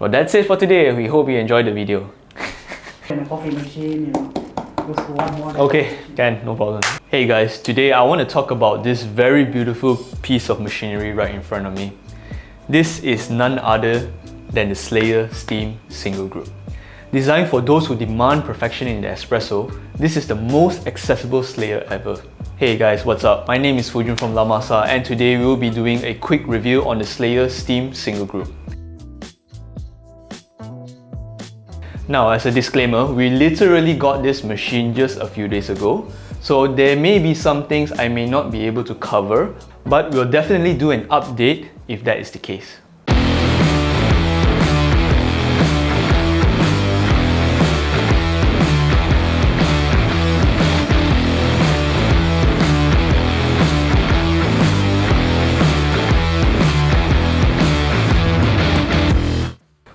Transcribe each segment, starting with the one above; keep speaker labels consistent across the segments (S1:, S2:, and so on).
S1: Well, that's it for today. We hope you enjoyed the video.
S2: And a coffee machine, just one more.
S1: Okay, no problem. Hey guys, today I want to talk about this very beautiful piece of machinery right in front of me. This is none other than the Slayer Steam Single Group. Designed for those who demand perfection in the espresso, this is the most accessible Slayer ever. Hey guys, what's up? My name is Fu Jun from Lamarsa, and today we will be doing a quick review on the Slayer Steam Single Group. Now, as a disclaimer, we literally got this machine just a few days ago, so there may be some things I may not be able to cover, but we'll definitely do an update if that is the case.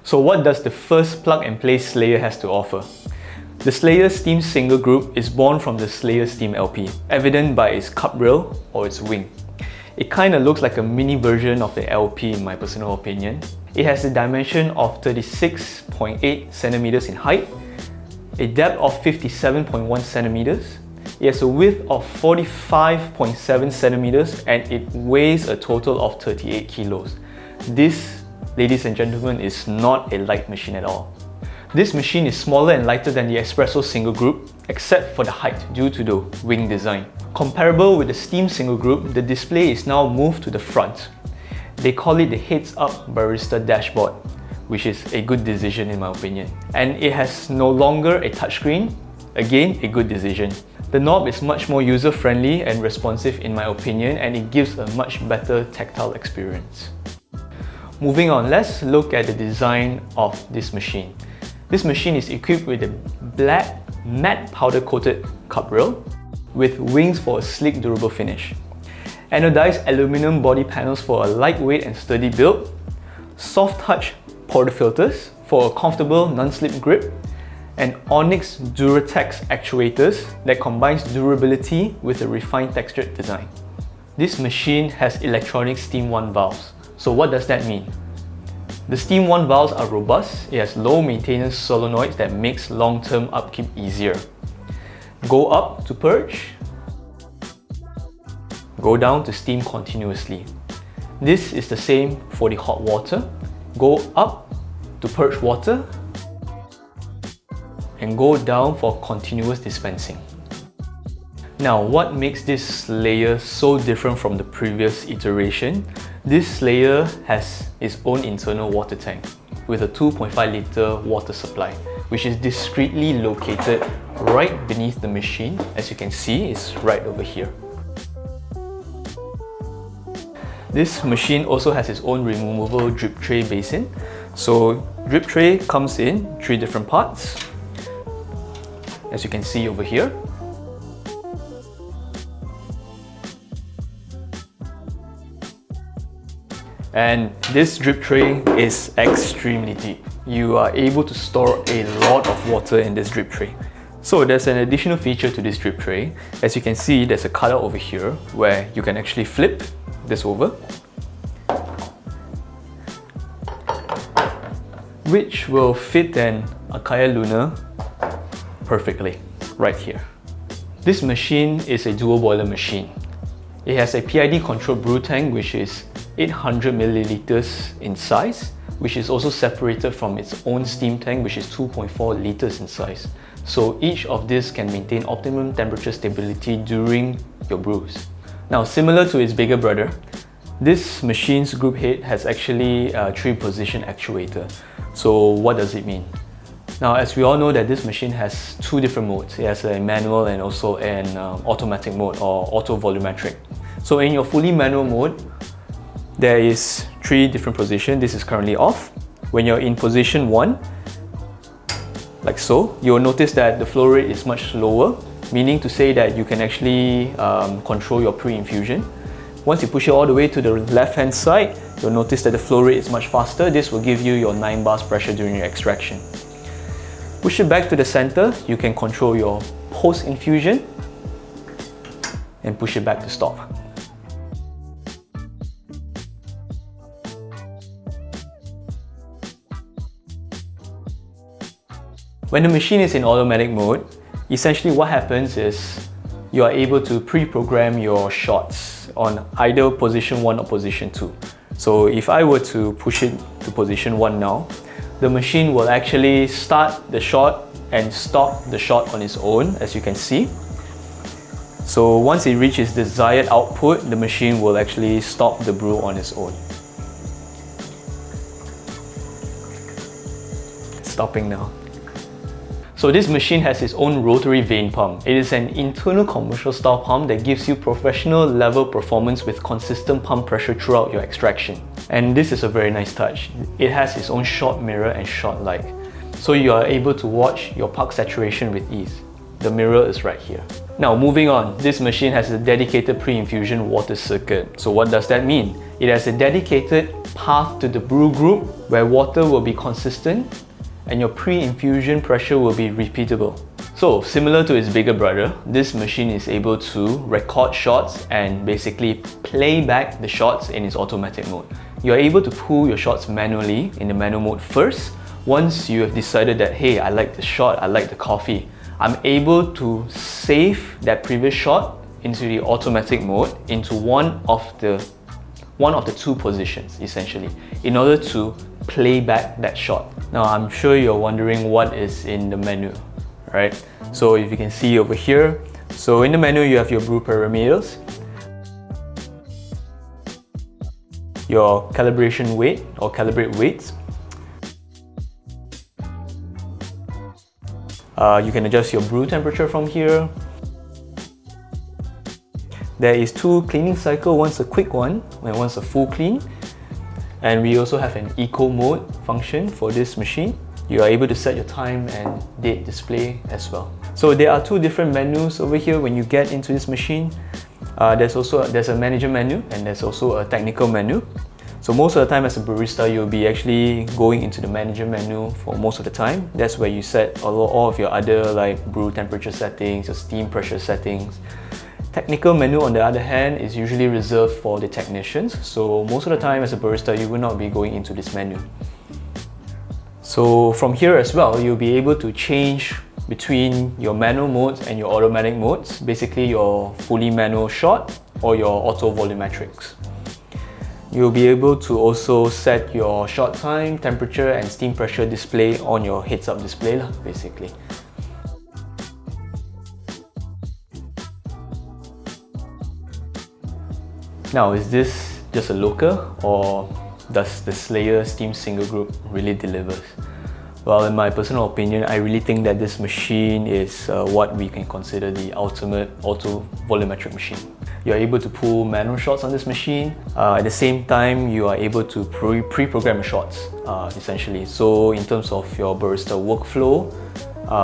S1: So what does the first plug-and-play Slayer has to offer? The Slayer Steam Single Group is born from the Slayer Steam LP, evident by its cup rail or its wing. It kinda looks like a mini version of the LP in my personal opinion. It has a dimension of 36.8 centimeters in height, a depth of 57.1 centimeters, it has a width of 45.7 centimeters, and it weighs a total of 38 kilos. This, ladies and gentlemen, is not a light machine at all. This machine is smaller and lighter than the Espresso Single Group, except for the height due to the wing design. Comparable with the Steam Single Group, the display is now moved to the front. They call it the heads-up barista dashboard, which is a good decision in my opinion. And it has no longer a touchscreen, again a good decision. The knob is much more user-friendly and responsive in my opinion, and it gives a much better tactile experience. Moving on, let's look at the design of this machine. This machine is equipped with a black matte powder coated cup rail with wings for a sleek durable finish, anodized aluminum body panels for a lightweight and sturdy build, soft touch portafilters for a comfortable non-slip grip, and Onyx Duratex actuators that combines durability with a refined textured design. This machine has electronic Steam 1 valves. So what does that mean? The Steam 1 valves are robust. It has low maintenance solenoids that makes long-term upkeep easier. Go up to purge, go down to steam continuously. This is the same for the hot water. Go up to purge water and go down for continuous dispensing. Now, what makes this Slayer so different from the previous iteration? This Slayer has its own internal water tank with a 2.5 litre water supply, which is discreetly located right beneath the machine. As you can see, it's right over here. This machine also has its own removable drip tray basin. So drip tray comes in 3 different parts, as you can see over here. And this drip tray is extremely deep. You are able to store a lot of water in this drip tray. So there's an additional feature to this drip tray. As you can see, there's a cutout over here where you can actually flip this over, which will fit an Akaya Luna perfectly right here. This machine is a dual boiler machine. It has a PID controlled brew tank which is 800 milliliters in size, which is also separated from its own steam tank which is 2.4 liters in size. So each of these can maintain optimum temperature stability during your brews. Now, similar to its bigger brother, this machine's group head has actually a 3-position actuator. So what does it mean? Now, as we all know that this machine has 2 different modes. It has a manual and also an automatic mode or auto volumetric. So in your fully manual mode, there is 3 different positions. This is currently off. When you're in position 1, like so, you'll notice that the flow rate is much lower, meaning to say that you can actually control your pre-infusion. Once you push it all the way to the left-hand side, you'll notice that the flow rate is much faster. This will give you your 9 bars pressure during your extraction. Push it back to the center, you can control your post-infusion and push it back to stop. When the machine is in automatic mode, essentially what happens is you are able to pre-program your shots on either position 1 or position 2. So if I were to push it to position 1 now, the machine will actually start the shot and stop the shot on its own, as you can see. So once it reaches desired output, the machine will actually stop the brew on its own. Stopping now. So this machine has its own rotary vane pump. It is an internal commercial style pump that gives you professional level performance with consistent pump pressure throughout your extraction. And this is a very nice touch. It has its own shot mirror and shot light. So you are able to watch your puck saturation with ease. The mirror is right here. Now moving on, this machine has a dedicated pre-infusion water circuit. So what does that mean? It has a dedicated path to the brew group where water will be consistent and your pre-infusion pressure will be repeatable. So similar to its bigger brother, this machine is able to record shots and basically play back the shots in its automatic mode. You are able to pull your shots manually in the manual mode first. Once you have decided that, hey, I like the shot, I like the coffee, I'm able to save that previous shot into the automatic mode into one of the 2 positions essentially, in order to play back that shot. Now I'm sure you're wondering what is in the menu, right? So if you can see over here, so in the menu you have your brew parameters, your calibration weight or calibrate weights. You can adjust your brew temperature from here. There is 2 cleaning cycles, one's a quick one and one's a full clean. And we also have an eco mode function for this machine. You are able to set your time and date display as well. So there are 2 different menus over here when you get into this machine. There's a manager menu and there's also a technical menu. So most of the time as a barista, you'll be actually going into the manager menu for most of the time. That's where you set all of your other like brew temperature settings, your steam pressure settings. Technical menu on the other hand is usually reserved for the technicians. So most of the time as a barista, you will not be going into this menu. So from here as well, you'll be able to change between your manual modes and your automatic modes, basically your fully manual shot or your auto volumetrics. You'll be able to also set your shot time, temperature and steam pressure display on your heads-up display basically. Now, is this just a looker or does the Slayer Steam Single Group really delivers? Well, in my personal opinion, I really think that this machine is what we can consider the ultimate auto volumetric machine. You're able to pull manual shots on this machine. At the same time, you are able to pre-program your shots, essentially. So in terms of your barista workflow,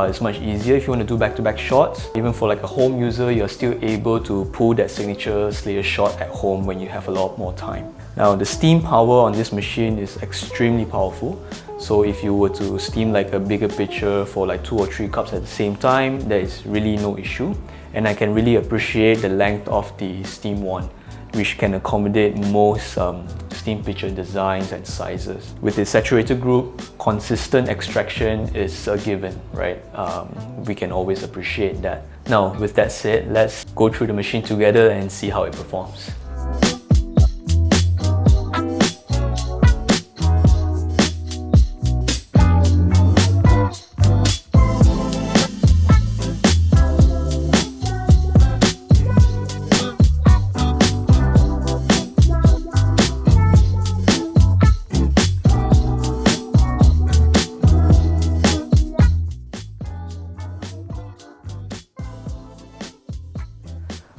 S1: it's much easier if you want to do back-to-back shots. Even for like a home user, you're still able to pull that signature Slayer shot at home when you have a lot more time. Now, the steam power on this machine is extremely powerful. So if you were to steam like a bigger pitcher for like 2 or 3 cups at the same time, there is really no issue. And I can really appreciate the length of the steam wand, which can accommodate most steam pitcher designs and sizes. With the saturated group, consistent extraction is a given, right? We can always appreciate that. Now, with that said, let's go through the machine together and see how it performs.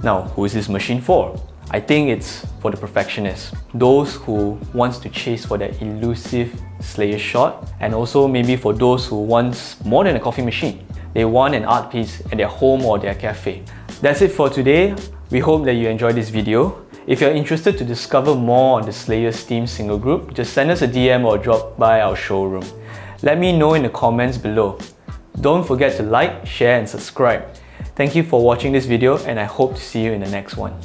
S1: Now, who is this machine for? I think it's for the perfectionists, those who wants to chase for that elusive Slayer shot, and also maybe for those who wants more than a coffee machine. They want an art piece at their home or their cafe. That's it for today. We hope that you enjoyed this video. If you're interested to discover more on the Slayer Steam Single Group, just send us a DM or drop by our showroom. Let me know in the comments below. Don't forget to like, share and subscribe. Thank you for watching this video and I hope to see you in the next one.